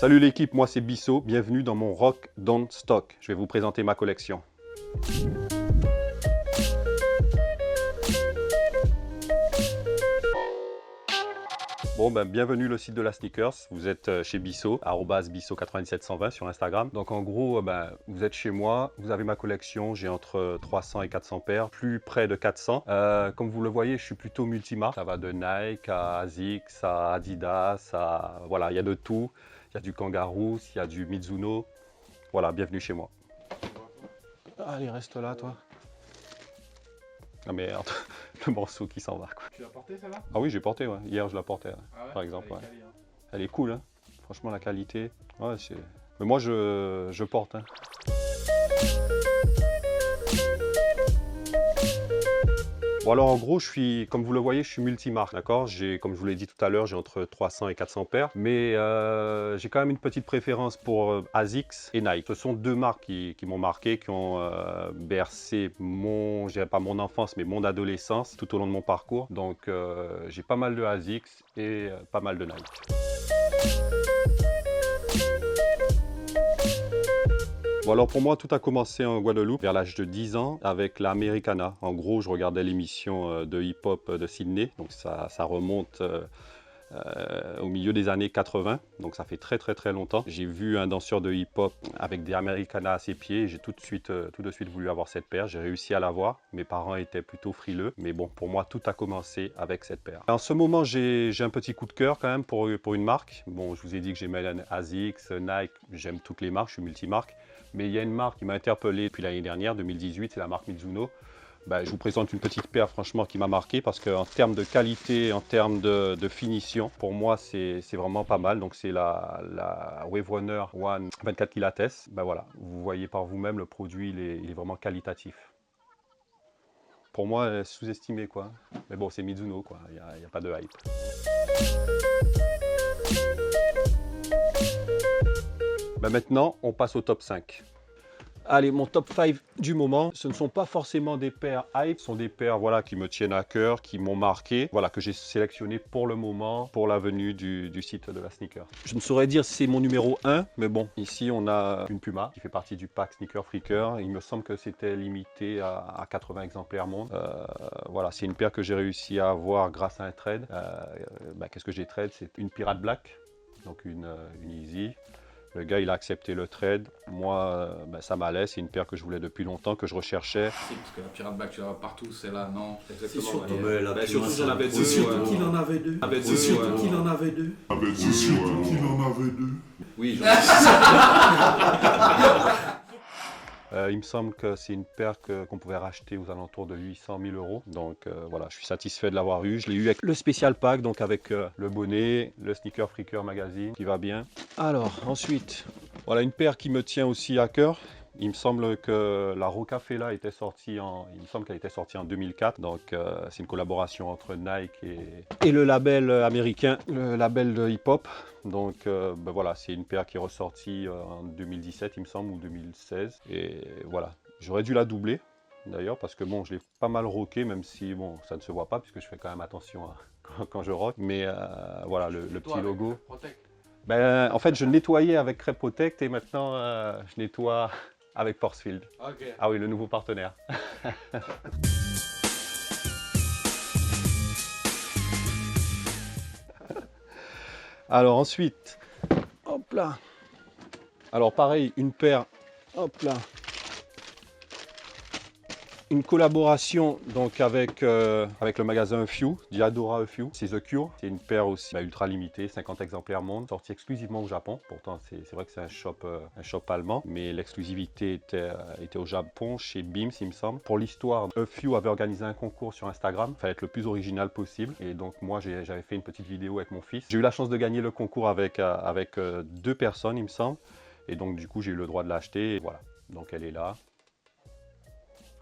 Salut l'équipe, moi c'est Bissot, bienvenue dans mon Rock Don't Stock. Je vais vous présenter ma collection. Bon ben bienvenue le site de la sneakers, vous êtes chez Bissot, @bissot97120 sur Instagram. Donc en gros, vous êtes chez moi, vous avez ma collection, j'ai entre 300 et 400 paires, plus près de 400. Comme vous le voyez, je suis plutôt multimarque, ça va de Nike à Asics, à Adidas, voilà, il y a de tout. Il y a du Kangaroo, il y a du Mizuno. Voilà, bienvenue chez moi. Allez, reste là, toi. Ah merde, le morceau qui s'en va, quoi. Tu l'as porté, celle-là? Ah oui, j'ai porté, ouais. Hier, je la portais, ouais, Ah ouais, par exemple. elle est Ouais. quali, hein. Elle est cool, hein. Franchement, la qualité. Ouais, c'est... Mais moi, je porte, hein. Bon alors en gros, comme vous le voyez, je suis multimarque, d'accord? Comme je vous l'ai dit tout à l'heure, j'ai entre 300 et 400 paires, mais j'ai quand même une petite préférence pour Asics et Nike. Ce sont deux marques qui m'ont marqué, qui ont bercé je dirais pas mon enfance, mais mon adolescence tout au long de mon parcours. Donc j'ai pas mal de Asics et pas mal de Nike. Bon alors pour moi tout a commencé en Guadeloupe vers l'âge de 10 ans avec l'Americana. En gros je regardais l'émission de hip-hop de Sydney, donc ça remonte au milieu des années 80, donc ça fait très longtemps. J'ai vu un danseur de hip-hop avec des Americana à ses pieds, j'ai tout de suite voulu avoir cette paire, j'ai réussi à l'avoir. Mes parents étaient plutôt frileux, mais bon pour moi tout a commencé avec cette paire. En ce moment j'ai un petit coup de cœur quand même pour une marque. Bon je vous ai dit que j'aimais Asics, Nike, j'aime toutes les marques, je suis multimarque. Mais il y a une marque qui m'a interpellé depuis l'année dernière, 2018, c'est la marque Mizuno. Je vous présente une petite paire franchement qui m'a marqué parce qu'en termes de qualité, en termes de finition, pour moi c'est vraiment pas mal. Donc c'est la Wave Runner One 24 Kilates. Voilà, vous voyez par vous-même le produit, il est vraiment qualitatif. Pour moi, sous-estimé quoi. Mais bon, c'est Mizuno quoi, il n'y a pas de hype. Maintenant, on passe au top 5. Allez, mon top 5 du moment, ce ne sont pas forcément des paires hype, ce sont des paires voilà, qui me tiennent à cœur, qui m'ont marqué, voilà, que j'ai sélectionné pour le moment, pour la venue du site de la sneaker. Je ne saurais dire si c'est mon numéro 1, mais bon, ici on a une Puma qui fait partie du pack Sneaker Freaker. Il me semble que c'était limité à 80 exemplaires monde. Voilà, c'est une paire que j'ai réussi à avoir grâce à un trade. Qu'est-ce que j'ai trade? C'est une Pirate Black, donc une Easy. Le gars, il a accepté le trade. Moi, ça m'allait. C'est une paire que je voulais depuis longtemps, que je recherchais. Si, parce que la Pirate Black, tu l'as partout, c'est là, non? Exactement. Surtout, Surtout j'en avais deux. C'est surtout qu'il en avait deux. C'est surtout qu'il en avait deux. C'est surtout qu'il en avait deux. Oui, il me semble que c'est une paire qu'on pouvait racheter aux alentours de 800 000 €. Donc voilà, je suis satisfait de l'avoir eu. Je l'ai eu avec le spécial pack, donc avec le bonnet, le Sneaker Freaker magazine qui va bien. Alors ensuite, voilà une paire qui me tient aussi à cœur. Il me semble que la Rocafella était sortie qu'elle était sortie en 2004. Donc c'est une collaboration entre Nike et le label américain, le label de hip-hop. Donc voilà, c'est une paire qui est ressortie en 2017 il me semble, ou 2016. Et voilà, j'aurais dû la doubler d'ailleurs parce que bon, je l'ai pas mal rocké, même si bon, ça ne se voit pas puisque je fais quand même attention quand je rock. Mais voilà, le petit logo. En fait, je nettoyais avec Crêpe Protect et maintenant je nettoie avec Forcefield. Okay. Ah oui, le nouveau partenaire. Alors ensuite, hop là. Alors pareil, une paire, hop là. Une collaboration donc avec le magasin A Few, Diadora A Few, c'est The Cure. C'est une paire aussi ultra limitée, 50 exemplaires monde, sortie exclusivement au Japon. Pourtant c'est vrai que c'est un shop allemand, mais l'exclusivité était au Japon, chez Beams il me semble. Pour l'histoire, A Few avait organisé un concours sur Instagram, il fallait être le plus original possible. Et donc moi j'avais fait une petite vidéo avec mon fils. J'ai eu la chance de gagner le concours avec deux personnes il me semble. Et donc du coup j'ai eu le droit de l'acheter, et voilà. Donc elle est là.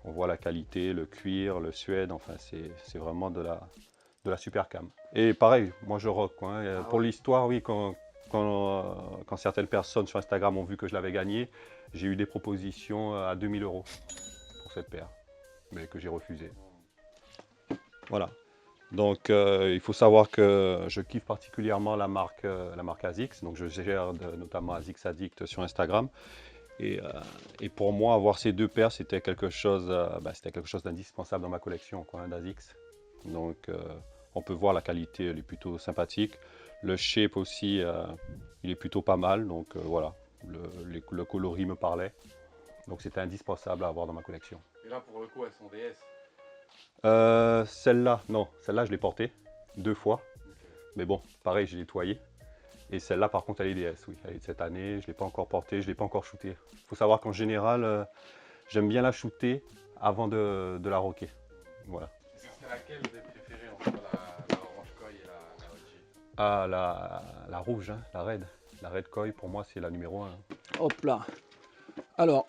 On voit la qualité, le cuir, le suède, enfin c'est vraiment de la super cam. Et pareil, moi je rock quoi, hein. Pour l'histoire, oui, quand certaines personnes sur Instagram ont vu que je l'avais gagné, j'ai eu des propositions à 2000 € pour cette paire, mais que j'ai refusé. Voilà. Donc, il faut savoir que je kiffe particulièrement la marque ASICS. Donc, je gère notamment ASICS Addict sur Instagram. Et pour moi, avoir ces deux paires, c'était quelque chose d'indispensable dans ma collection, quoi, hein, d'ASICS. Donc, on peut voir la qualité, elle est plutôt sympathique. Le shape aussi, il est plutôt pas mal. Donc, voilà, le coloris me parlait. Donc, c'était indispensable à avoir dans ma collection. Et là, pour le coup, elles sont DS. Celle-là, non, celle-là, je l'ai portée 2 fois. Mais bon, pareil, j'ai nettoyé. Et celle-là, par contre, elle est DS, oui. Elle est de cette année, je ne l'ai pas encore portée, je ne l'ai pas encore shootée. Il faut savoir qu'en général, j'aime bien la shooter avant de la rocker. Voilà. C'est laquelle vous avez préférée entre la Orange Koi et la OG? Ah, la rouge, hein, la Red. La Red Koi, pour moi, c'est la numéro 1. Hop là. Alors,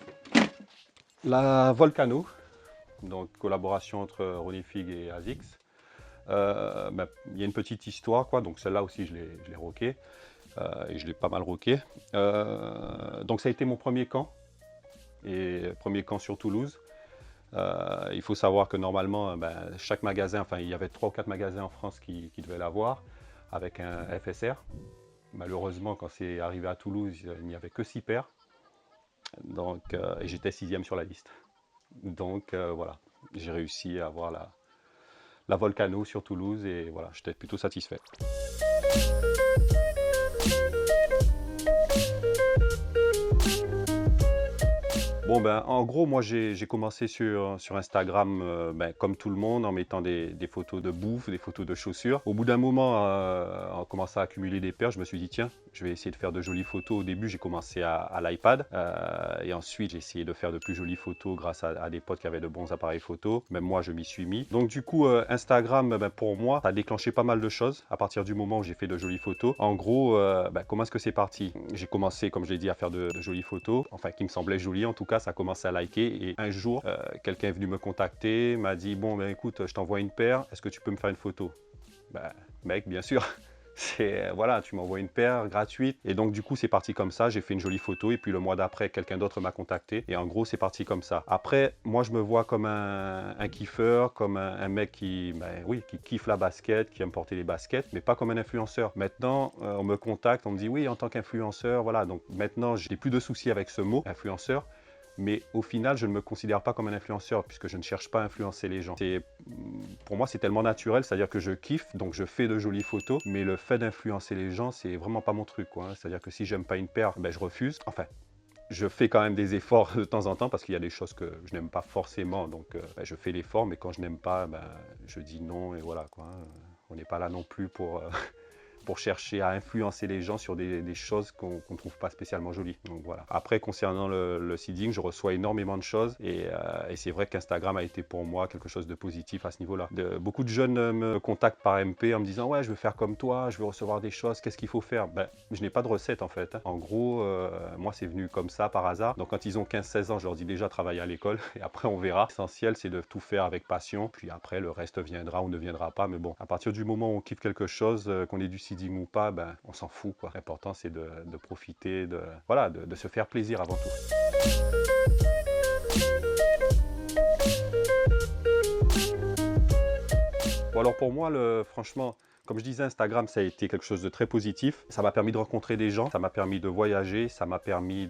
La Volcano, donc collaboration entre Ronnie Fieg et ASICS. Il y a une petite histoire, quoi. Donc celle-là aussi, je l'ai rockée. Et je l'ai pas mal rocké. Donc ça a été mon premier camp, et premier camp sur Toulouse. Il faut savoir que normalement, chaque magasin, enfin il y avait 3 ou 4 magasins en France qui devaient l'avoir, avec un FSR. Malheureusement, quand c'est arrivé à Toulouse, il n'y avait que 6 paires. Donc, et j'étais 6e sur la liste. Donc voilà, j'ai réussi à avoir la Volcano sur Toulouse, et voilà, j'étais plutôt satisfait. Bon, en gros, moi j'ai commencé sur Instagram comme tout le monde, en mettant des photos de bouffe, des photos de chaussures. Au bout d'un moment, en commençant à accumuler des paires, je me suis dit tiens, je vais essayer de faire de jolies photos. Au début, j'ai commencé à l'iPad, et ensuite j'ai essayé de faire de plus jolies photos grâce à des potes qui avaient de bons appareils photo. Même moi, je m'y suis mis. Donc du coup, Instagram, pour moi, ça a déclenché pas mal de choses à partir du moment où j'ai fait de jolies photos. En gros, comment est-ce que c'est parti? J'ai commencé, comme je l'ai dit, à faire de jolies photos, enfin qui me semblaient jolies en tout cas. Ça a commencé à liker, et un jour, quelqu'un est venu me contacter, m'a dit bon écoute, je t'envoie une paire, est-ce que tu peux me faire une photo? Mec, bien sûr. Voilà, tu m'envoies une paire gratuite. Et donc du coup c'est parti comme ça, j'ai fait une jolie photo, et puis le mois d'après quelqu'un d'autre m'a contacté, et en gros c'est parti comme ça. Après, moi je me vois comme un kiffeur, comme un mec qui kiffe la basket, qui aime porter les baskets, mais pas comme un influenceur. Maintenant on me contacte, on me dit oui, en tant qu'influenceur, voilà. Donc maintenant j'ai plus de soucis avec ce mot influenceur. Mais au final, je ne me considère pas comme un influenceur, puisque je ne cherche pas à influencer les gens. Pour moi, c'est tellement naturel, c'est-à-dire que je kiffe, donc je fais de jolies photos, mais le fait d'influencer les gens, c'est vraiment pas mon truc, quoi, hein. C'est-à-dire que si j'aime pas une paire, je refuse. Enfin, je fais quand même des efforts de temps en temps, parce qu'il y a des choses que je n'aime pas forcément, donc je fais l'effort, mais quand je n'aime pas, je dis non, et voilà, quoi, hein. On n'est pas là non plus pour chercher à influencer les gens sur des choses qu'on ne trouve pas spécialement jolies. Donc voilà. Après, concernant le seeding, je reçois énormément de choses, et c'est vrai qu'Instagram a été pour moi quelque chose de positif à ce niveau-là. Beaucoup de jeunes me contactent par MP en me disant ouais, je veux faire comme toi, je veux recevoir des choses, qu'est-ce qu'il faut faire? Je n'ai pas de recette en fait, hein. En gros, moi c'est venu comme ça par hasard. Donc quand ils ont 15-16 ans, je leur dis déjà travailler à l'école, et après on verra. L'essentiel c'est de tout faire avec passion, puis après le reste viendra ou ne viendra pas. Mais bon, à partir du moment où on kiffe quelque chose, qu'on ait du seeding ou pas, on s'en fout, quoi. L'important c'est de profiter, de se faire plaisir avant tout. Bon, alors pour moi, franchement, comme je disais, Instagram, ça a été quelque chose de très positif. Ça m'a permis de rencontrer des gens, ça m'a permis de voyager, ça m'a permis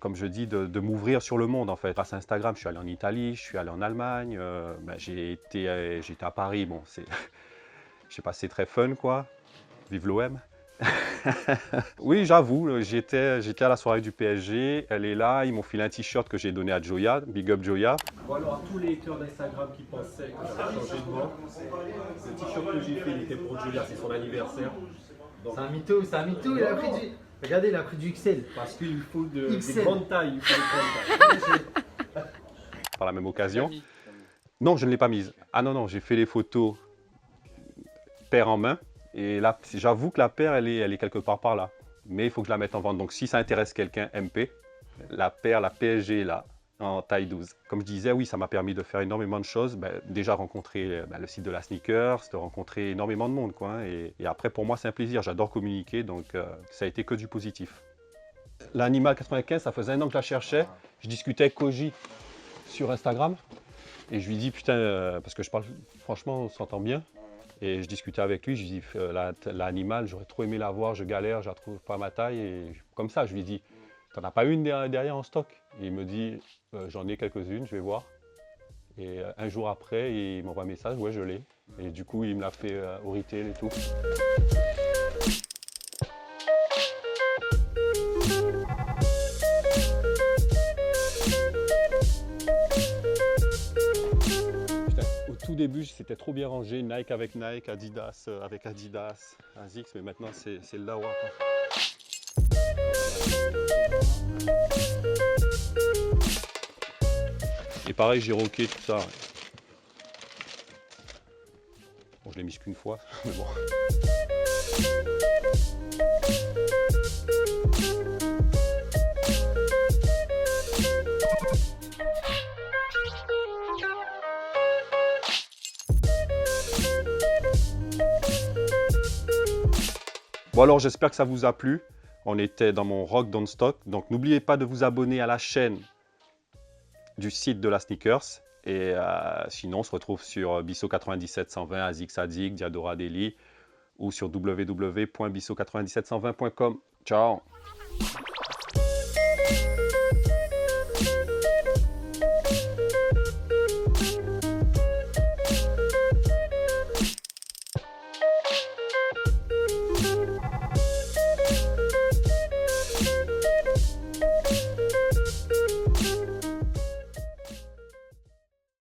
comme je dis, de m'ouvrir sur le monde en fait. Grâce à Instagram, je suis allé en Italie, je suis allé en Allemagne, j'ai été à Paris. Bon, je sais pas, c'est très fun, quoi. Vive l'OM. Oui, j'avoue, j'étais à la soirée du PSG, elle est là, ils m'ont filé un t-shirt que j'ai donné à Joya, big up Joya. Bon, alors à tous les haters d'Instagram qui pensaient que j'avais changé de nom, le t-shirt que j'ai fait, il était pour Julia, c'est son anniversaire. C'est un mytho, il a pris du... Regardez, il a pris du XL. Parce qu'il faut des XL. grandes tailles, il faut des grandes tailles. Par la même occasion. Non, je ne l'ai pas mise. Ah non, j'ai fait les photos paire en main. Et là, j'avoue que la paire, elle est quelque part par là. Mais il faut que je la mette en vente. Donc si ça intéresse quelqu'un, MP, la paire, la PSG, là, en taille 12. Comme je disais, oui, ça m'a permis de faire énormément de choses. Déjà rencontrer le site de la sneakers, de rencontrer énormément de monde, quoi, hein. Et après, pour moi, c'est un plaisir. J'adore communiquer, donc ça a été que du positif. L'Animal 95, ça faisait 1 an que je la cherchais. Je discutais avec Koji sur Instagram. Et je lui dis, putain, parce que je parle, franchement, on s'entend bien. Et je discutais avec lui, je lui dis l'animal, j'aurais trop aimé la voir, je galère, je la trouve pas à ma taille. Et comme ça, je lui dis, t'en as pas une derrière en stock? Et il me dit, j'en ai quelques-unes, je vais voir. Et un jour après, il m'envoie un message, ouais, je l'ai. Et du coup, il me l'a fait au retail et tout. Au tout début, c'était trop bien rangé, Nike avec Nike, Adidas avec Adidas, ASICS, mais maintenant c'est le Lawa, quoi. Et pareil, j'ai rocké tout ça. Bon, je l'ai mis qu'une fois, mais bon. Bon alors, j'espère que ça vous a plu. On était dans mon Rock Don't Stock. Donc n'oubliez pas de vous abonner à la chaîne du site de la Sneakers. Et sinon, on se retrouve sur Bisso 97120, ASICS Adig, Diadora Daily ou sur www.bisso97120.com. Ciao!